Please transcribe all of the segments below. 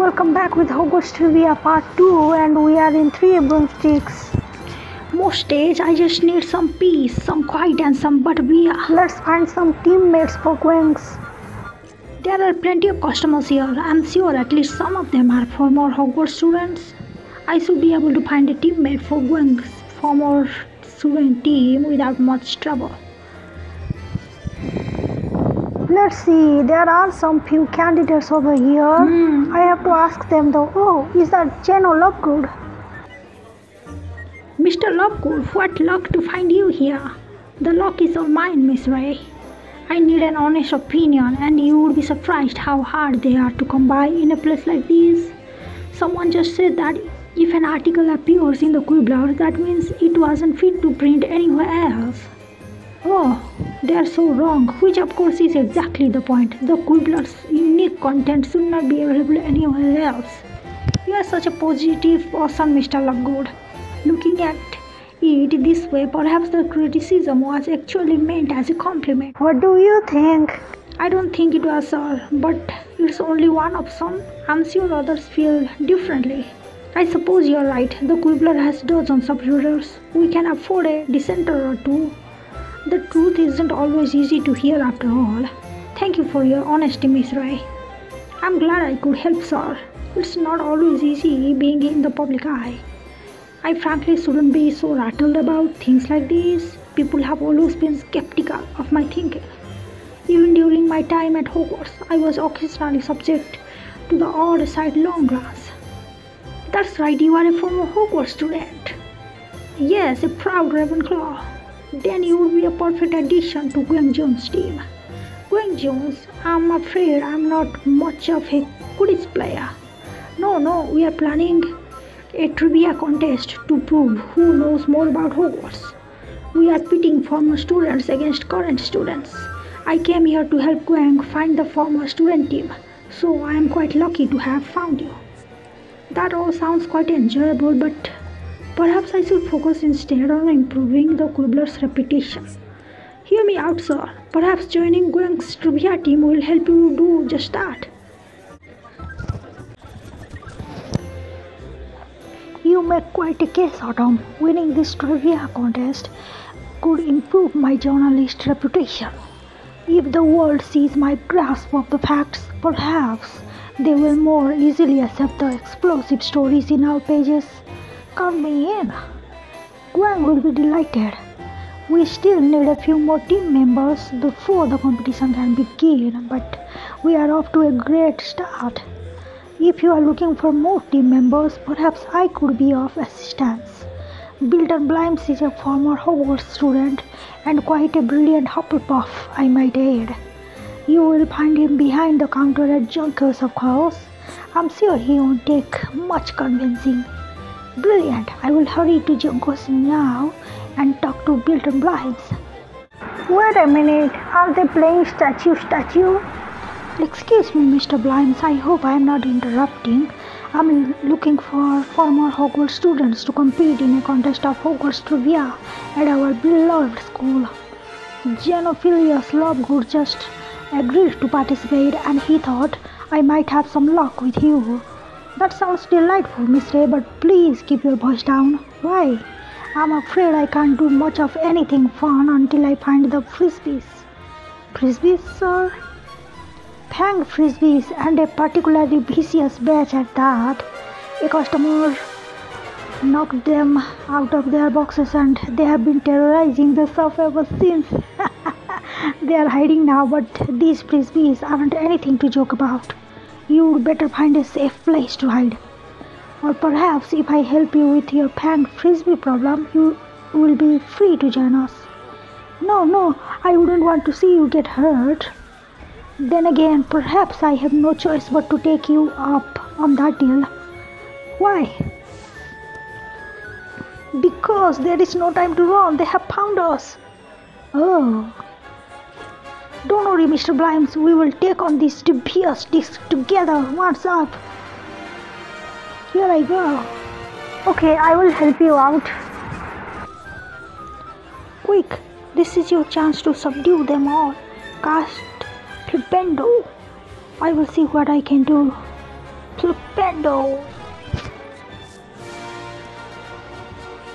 Welcome back with Hogwarts Trivia Part 2 and we are in 3 broomsticks. Most days I just need some peace, some quiet and some butterbeer. Let's find some teammates for Quenks. There are plenty of customers here. I'm sure at least some of them are former Hogwarts students. I should be able to find a teammate for Gwen's former student team without much trouble. Let's see, there are some few candidates over here. I have to ask them though. Oh, is that Jen or Lovegood? Mr. Lovegood, what luck to find you here. The luck is all mine, Miss Ray. I need an honest opinion and you would be surprised how hard they are to come by in a place like this. Someone just said that if an article appears in the Quibbler, that means it wasn't fit to print anywhere else. Oh, they are so wrong, which of course is exactly the point. The Quibbler's unique content should not be available anywhere else. You are such a positive person, Mr. Lovegood. Looking at it this way, perhaps the criticism was actually meant as a compliment. What do you think? I don't think it was, sir, but it's only one option. I'm sure others feel differently. I suppose you're right. The Quibbler has dozens of readers. We can afford a dissenter or two. The truth isn't always easy to hear after all. Thank you for your honesty, Miss Ray. I'm glad I could help, sir. It's not always easy being in the public eye. I frankly shouldn't be so rattled about things like this. People have always been skeptical of my thinking. Even during my time at Hogwarts, I was occasionally subject to the odd side long glance. That's right, you are a former Hogwarts student. Yes, a proud Ravenclaw. Then you would be a perfect addition to Gwen Jones' team. Gwen Jones, I'm afraid I'm not much of a Quidditch player. No, we are planning a trivia contest to prove who knows more about Hogwarts. We are pitting former students against current students. I came here to help Gwen find the former student team, so I am quite lucky to have found you. That all sounds quite enjoyable, but perhaps I should focus instead on improving the Quibbler's reputation. Hear me out, sir. Perhaps joining Gwen's trivia team will help you do just that. You make quite a case, Autumn. Winning this trivia contest could improve my journalist reputation. If the world sees my grasp of the facts, perhaps they will more easily accept the explosive stories in our pages. Count me in. Gwen will be delighted. We still need a few more team members before the competition can begin, but we are off to a great start. If you are looking for more team members, perhaps I could be of assistance. Bilton Blimes is a former Hogwarts student and quite a brilliant Hufflepuff, I might add. You will find him behind the counter at Junkers, of course. I'm sure he won't take much convincing. Brilliant! I will hurry to Junkers now and talk to Bilton Blimes. Wait a minute, are they playing statue? Excuse me, Mr. Blimes, I hope I am not interrupting. I'm looking for former Hogwarts students to compete in a contest of Hogwarts trivia at our beloved school. Xenophilius Lovegood just agreed to participate and he thought I might have some luck with you. That sounds delightful, Miss Ray, but please keep your voice down. Why? I'm afraid I can't do much of anything fun until I find the frisbees. Frisbees, sir? Fang frisbees, and a particularly vicious batch at that. A customer knocked them out of their boxes and they have been terrorizing the shop ever since. They are hiding now, but these frisbees aren't anything to joke about. You'd better find a safe place to hide. Or perhaps if I help you with your Fang frisbee problem, you will be free to join us. No, I wouldn't want to see you get hurt. Then again, perhaps I have no choice but to take you up on that deal. Why? Because there is no time to run. They have found us. Oh. Don't worry, Mr. Blimes. We will take on this dubious disc together. What's up? Here I go. Okay, I will help you out. Quick, this is your chance to subdue them all. Cast Flipendo. I will see what I can do. Flipendo!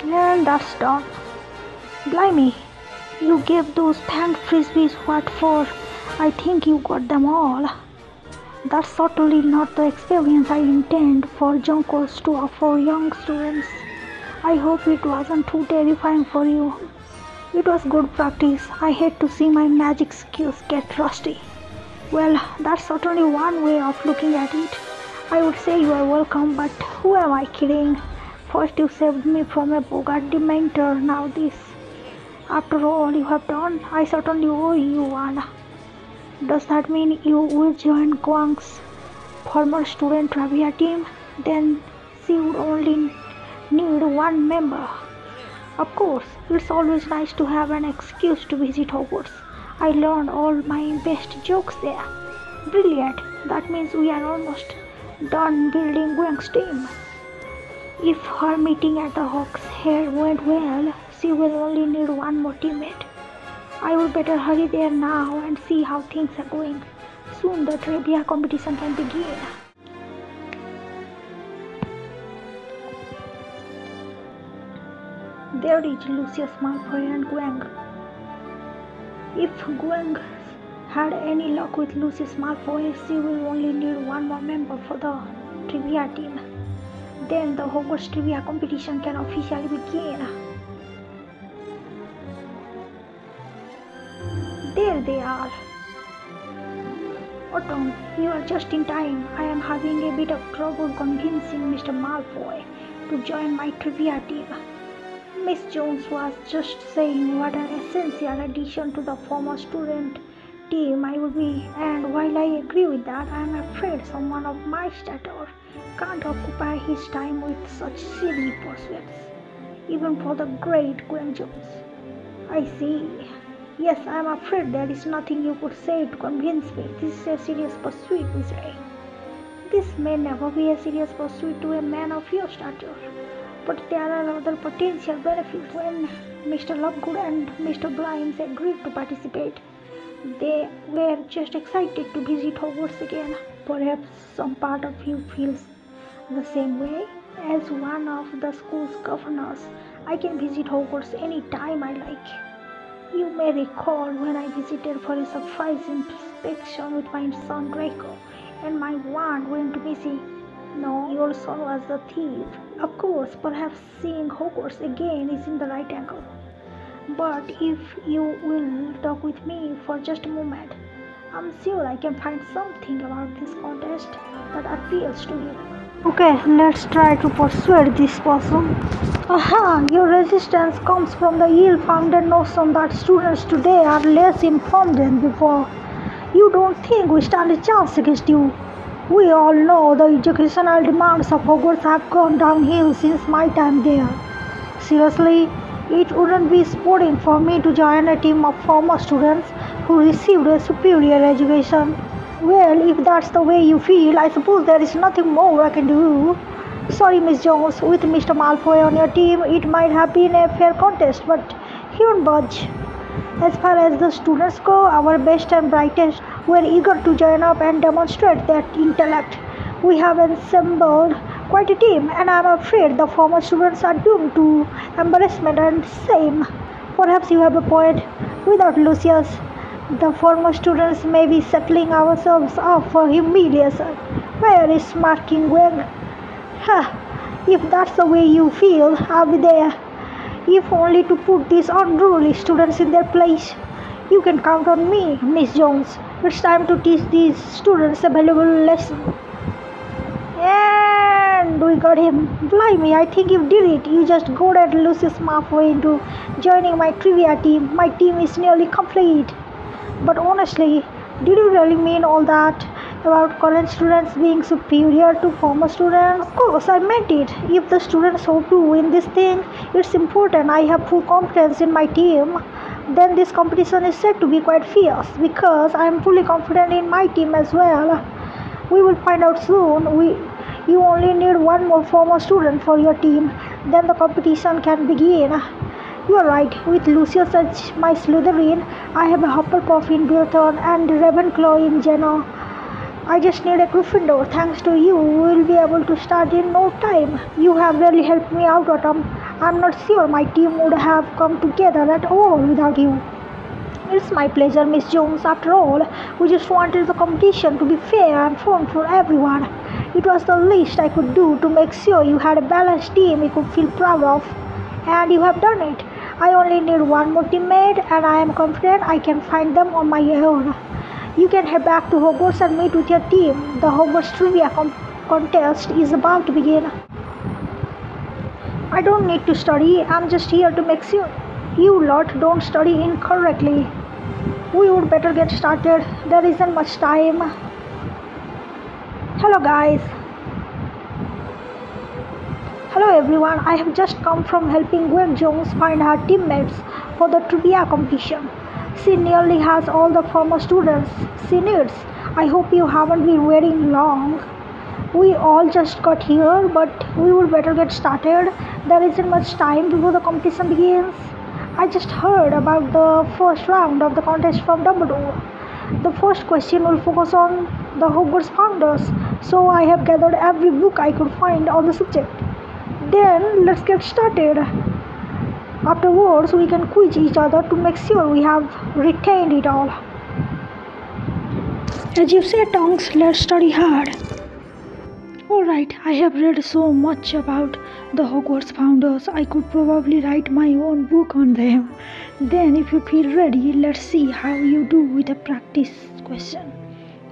And that's done. Blimey, you gave those thanked frisbees what for? I think you got them all. That's certainly not the experience I intend for Junkos to offer young students. I hope it wasn't too terrifying for you. It was good practice. I hate to see my magic skills get rusty. Well, that's certainly one way of looking at it. I would say you are welcome, but who am I kidding? First you saved me from a bogart dementor, now this. After all you have done, I certainly owe you one. Does that mean you will join Guang's former student trivia team? Then she would only need one member. Of course, it's always nice to have an excuse to visit Hogwarts. I learned all my best jokes there. Brilliant. That means we are almost done building Guang's team. If her meeting at the Hawk's Head went well, she will only need one more teammate. I would better hurry there now and see how things are going. Soon the trivia competition can begin. There is Lucius Malfoy and Guang. If Guang had any luck with Lucius Malfoy, she will only need one more member for the trivia team. Then the Hogwarts trivia competition can officially begin. There they are. Autumn, you are just in time. I am having a bit of trouble convincing Mr. Malfoy to join my trivia team. Miss Jones was just saying what an essential addition to the former student team I will be, and while I agree with that, I am afraid someone of my stature can't occupy his time with such silly pursuits, even for the great Gwen Jones. I see. Yes, I am afraid there is nothing you could say to convince me. This is a serious pursuit, Miss Ray. This may never be a serious pursuit to a man of your stature, but there are other potential benefits. When Mr. Lovegood and Mr. Blimes agreed to participate, they were just excited to visit Hogwarts again. Perhaps some part of you feels the same way. As one of the school's governors, I can visit Hogwarts any time I like. You may recall when I visited for a surprise inspection with my son Draco, and my wand went missing. No, your son was the thief. Of course, perhaps seeing Hogwarts again is in the right angle. But if you will talk with me for just a moment, I'm sure I can find something about this contest that appeals to you. Okay, let's try to persuade this person. Aha, your resistance comes from the ill-founded notion that students today are less informed than before. You don't think we stand a chance against you? We all know the educational demands of Hogwarts have gone downhill since my time there. Seriously, it wouldn't be sporting for me to join a team of former students who received a superior education. Well, if that's the way you feel, I suppose there is nothing more I can do. Sorry, Miss Jones, with Mr. Malfoy on your team, it might have been a fair contest, but he won't budge. As far as the students go, our best and brightest were eager to join up and demonstrate their intellect. We have assembled quite a team, and I am afraid the former students are doomed to embarrassment and shame. Perhaps you have a point. Without Lucius, the former students may be settling ourselves up for humiliation. Where is smirking Gwen? If that's the way you feel, I'll be there. If only to put these unruly students in their place. You can count on me, Miss Jones. It's time to teach these students a valuable lesson. And we got him. Blimey, I think you did it. You just goaded Lucius Malfoy into joining my trivia team. My team is nearly complete. But honestly, did you really mean all that about current students being superior to former students? Of course, I meant it. If the students hope to win this thing, it's important I have full confidence in my team. Then this competition is said to be quite fierce because I am fully confident in my team as well. We will find out soon. You only need one more former student for your team. Then the competition can begin. You are right. With Lucius as my Slytherin, I have a Hufflepuff in Bilton and Ravenclaw in Genoa. I just need a Gryffindor. Thanks to you, we will be able to start in no time. You have really helped me out, Autumn. I'm not sure my team would have come together at all without you. It's my pleasure, Miss Jones. After all, we just wanted the competition to be fair and fun for everyone. It was the least I could do to make sure you had a balanced team you could feel proud of. And you have done it. I only need one more teammate, and I am confident I can find them on my own. You can head back to Hogwarts and meet with your team. The Hogwarts Trivia contest is about to begin. I don't need to study. I'm just here to make sure you lot don't study incorrectly. We would better get started. There isn't much time. Hello guys. Hello everyone. I have just come from helping Gwen Jones find her teammates for the trivia competition. She nearly has all the former students she needs. I hope you haven't been waiting long. We all just got here, but we would better get started. There isn't much time before the competition begins. I just heard about the first round of the contest from Dumbledore. The first question will focus on the Hogwarts founders, so I have gathered every book I could find on the subject. Then let's get started. Afterwards, we can quiz each other to make sure we have retained it all. As you say, Tonks, let's study hard. Alright, I have read so much about the Hogwarts founders, I could probably write my own book on them. Then, if you feel ready, let's see how you do with a practice question.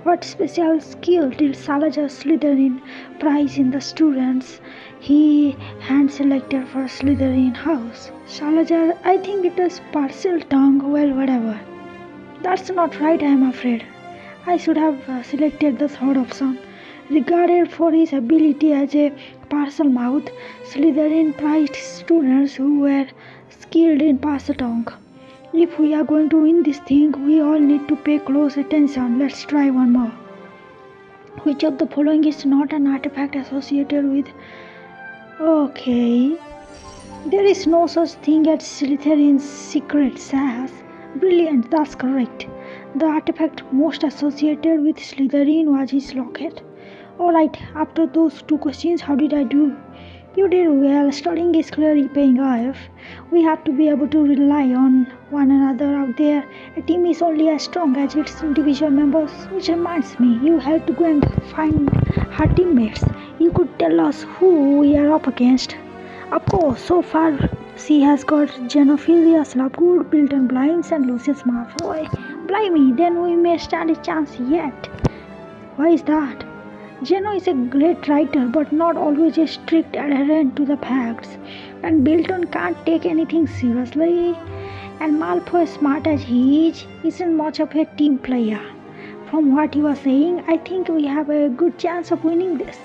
What special skill did Salazar Slytherin prize in the students he hand-selected for Slytherin house? Salazar, I think it was parcel tongue, well, whatever. That's not right, I am afraid. I should have selected the third option. Regarded for his ability as a parcel mouth, Slytherin prized students who were skilled in parcel tongue. If we are going to win this thing, we all need to pay close attention. Let's try one more. Which of the following is not an artifact associated with... Okay. There is no such thing as Slytherin's secret sash. Brilliant, that's correct. The artifact most associated with Slytherin was his locket. Alright, after those two questions, how did I do? You did well. Studying is clearly paying off. We have to be able to rely on one another out there. A team is only as strong as its individual members. Which reminds me, you have to go and find her teammates. You could tell us who we are up against. Of course, so far she has got Genophilia Slapgood, Bilton Blinds and Lucius Malfoy. Blimey, then we may stand a chance yet. Why is that? Geno is a great writer but not always a strict adherent to the facts. And Bilton can't take anything seriously. And Malfoy, smart as he is, isn't much of a team player. From what you are saying, I think we have a good chance of winning this.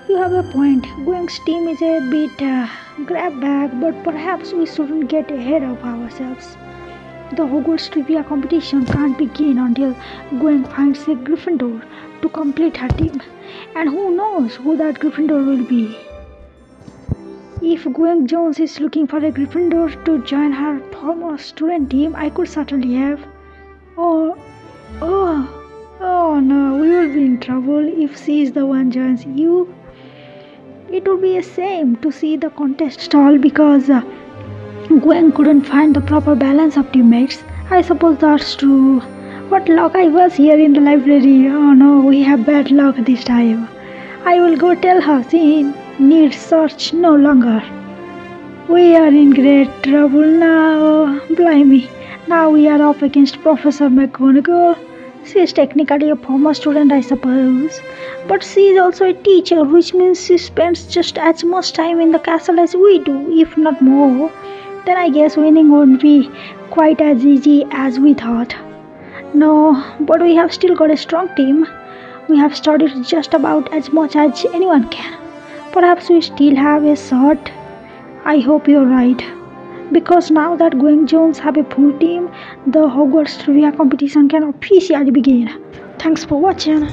You have a point. Gwen's team is a bit grab bag, but perhaps we shouldn't get ahead of ourselves. The Hogwarts Trivia competition can't begin until Gwen finds a Gryffindor to complete her team. And who knows who that Gryffindor will be. If Gwen Jones is looking for a Gryffindor to join her former student team, I could certainly have. Oh no, we will be in trouble if she is the one joins you. It would be a shame to see the contest stall because Gwen couldn't find the proper balance of teammates. I suppose that's true. What luck I was here in the library. Oh no, we have bad luck this time. I will go tell her she needs search no longer. We are in great trouble now. Blimey. Now we are up against Professor McGonagall. She is technically a former student, I suppose. But she is also a teacher, which means she spends just as much time in the castle as we do, if not more. Then I guess winning won't be quite as easy as we thought. No, but we have still got a strong team. We have studied just about as much as anyone can. Perhaps we still have a shot. I hope you're right. Because now that Gwen Jones have a full team, the Hogwarts Trivia competition can officially begin. Thanks for watching.